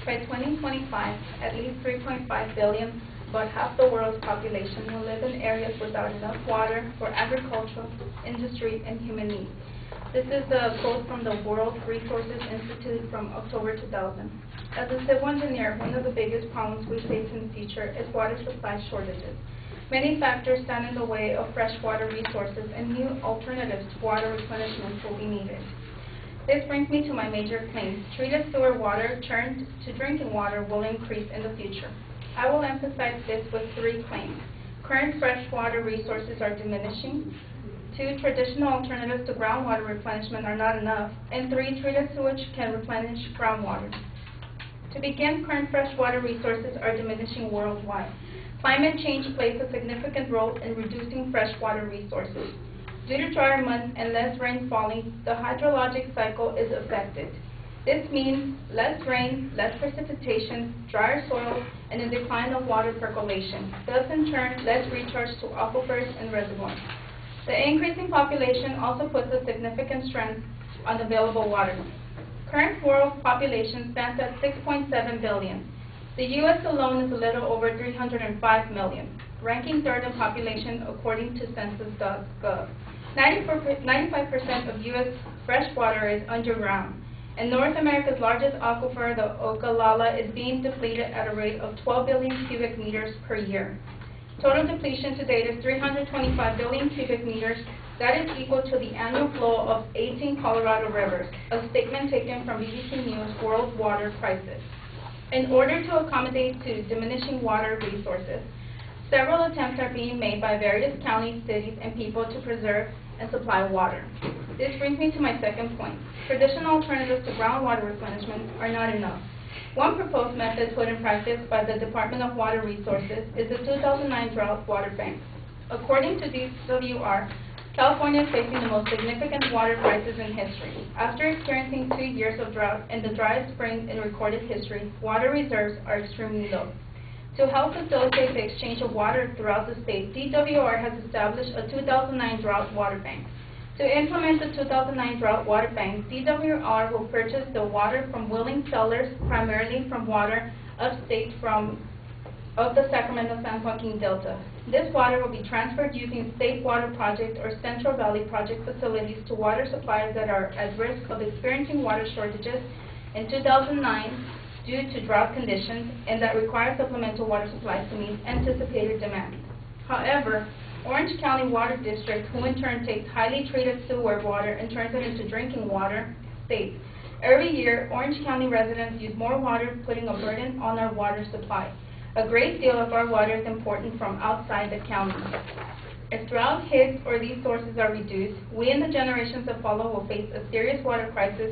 By 2025, at least 3.5 billion, about half the world's population, will live in areas without enough water for agricultural, industry, and human needs. This is a quote from the World Resources Institute from October 2000. As a civil engineer, one of the biggest problems we face in the future is water supply shortages. Many factors stand in the way of freshwater resources, and new alternatives to water replenishment will be needed. This brings me to my major claim. Treated sewer water turned to drinking water will increase in the future. I will emphasize this with 3 claims. Current freshwater resources are diminishing. 2, traditional alternatives to groundwater replenishment are not enough. And 3, treated sewage can replenish groundwater. To begin, current freshwater resources are diminishing worldwide. Climate change plays a significant role in reducing freshwater resources. Due to drier months and less rain falling, the hydrologic cycle is affected. This means less rain, less precipitation, drier soil, and a decline of water percolation, thus in turn less recharge to aquifers and reservoirs. The increasing population also puts a significant strain on available water. Current world population stands at 6.7 billion. The U.S. alone is a little over 305 million, ranking third in population according to census.gov. 95% of U.S. fresh water is underground, and North America's largest aquifer, the Ogallala, is being depleted at a rate of 12 billion cubic meters per year. Total depletion to date is 325 billion cubic meters. That is equal to the annual flow of 18 Colorado rivers, a statement taken from BBC News' World Water Crisis. In order to accommodate to diminishing water resources, several attempts are being made by various counties, cities, and people to preserve and supply water. This brings me to my second point. Traditional alternatives to groundwater replenishment are not enough. One proposed method put in practice by the Department of Water Resources is the 2009 drought water bank. According to DWR, California is facing the most significant water crisis in history. After experiencing 2 years of drought and the driest spring in recorded history, water reserves are extremely low. To help facilitate the exchange of water throughout the state, DWR has established a 2009 drought water bank. To implement the 2009 drought water bank, DWR will purchase the water from willing sellers, primarily from water upstate of the Sacramento-San Joaquin Delta. This water will be transferred using State Water Project or Central Valley Project facilities to water suppliers that are at risk of experiencing water shortages in 2009 due to drought conditions and that require supplemental water supplies to meet anticipated demand. However, Orange County Water District, who in turn takes highly treated sewer water and turns it into drinking water, states, every year Orange County residents use more water, putting a burden on our water supply. A great deal of our water is imported from outside the county. If drought hits or these sources are reduced, we and the generations that follow will face a serious water crisis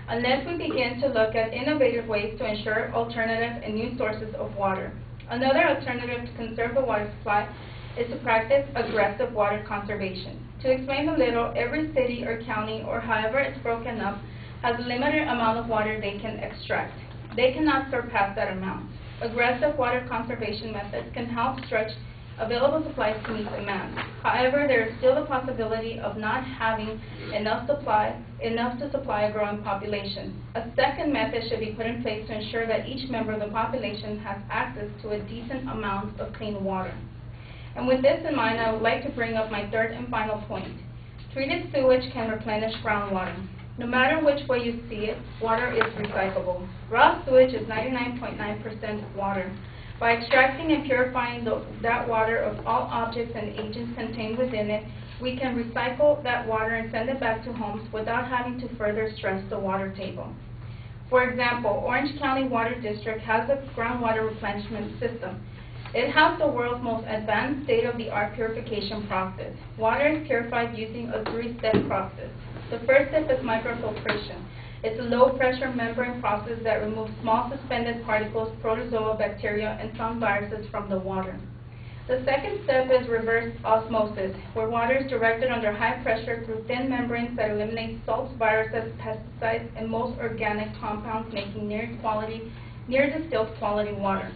unless we begin to look at innovative ways to ensure alternative and new sources of water. Another alternative to conserve the water supply is to practice aggressive water conservation. To explain a little, every city or county, or however it's broken up, has a limited amount of water they can extract. They cannot surpass that amount. Aggressive water conservation methods can help stretch available supplies to meet demand. However, there is still the possibility of not having enough to supply a growing population. A second method should be put in place to ensure that each member of the population has access to a decent amount of clean water. And with this in mind, I would like to bring up my third and final point. Treated sewage can replenish groundwater. No matter which way you see it, water is recyclable. Raw sewage is 99.9% water. By extracting and purifying that water of all objects and agents contained within it, we can recycle that water and send it back to homes without having to further stress the water table. For example, Orange County Water District has a groundwater replenishment system. It has the world's most advanced state-of-the-art purification process. Water is purified using a 3-step process. The first step is microfiltration. It's a low-pressure membrane process that removes small suspended particles, protozoa, bacteria, and some viruses from the water. The second step is reverse osmosis, where water is directed under high pressure through thin membranes that eliminate salts, viruses, pesticides, and most organic compounds, making near distilled quality water.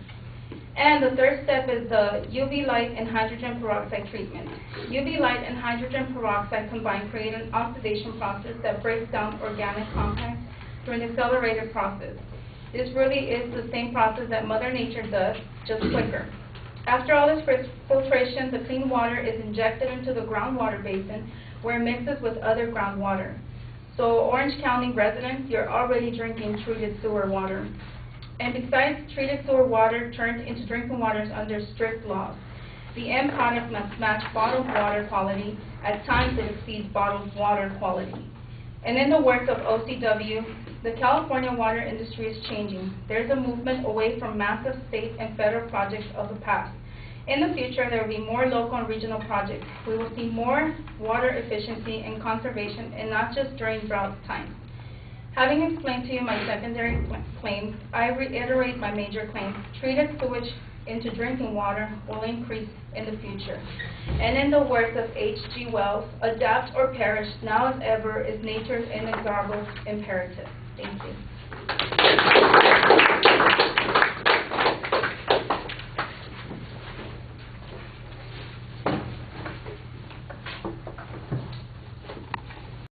And the third step is the UV light and hydrogen peroxide treatment. UV light and hydrogen peroxide combined create an oxidation process that breaks down organic compounds through an accelerated process. This really is the same process that Mother Nature does, just quicker. After all this filtration, the clean water is injected into the groundwater basin where it mixes with other groundwater. So Orange County residents, you're already drinking treated sewer water. And besides, treated sewer water turned into drinking water is under strict laws. The end product must match bottled water quality. At times it exceeds bottled water quality. And in the words of OCW, the California water industry is changing. There's a movement away from massive state and federal projects of the past. In the future, there will be more local and regional projects. We will see more water efficiency and conservation, and not just during drought times. Having explained to you my secondary claims, I reiterate my major claims. Treated sewage into drinking water will increase in the future. And in the words of H.G. Wells, adapt or perish, now as ever is nature's inexorable imperative. Thank you.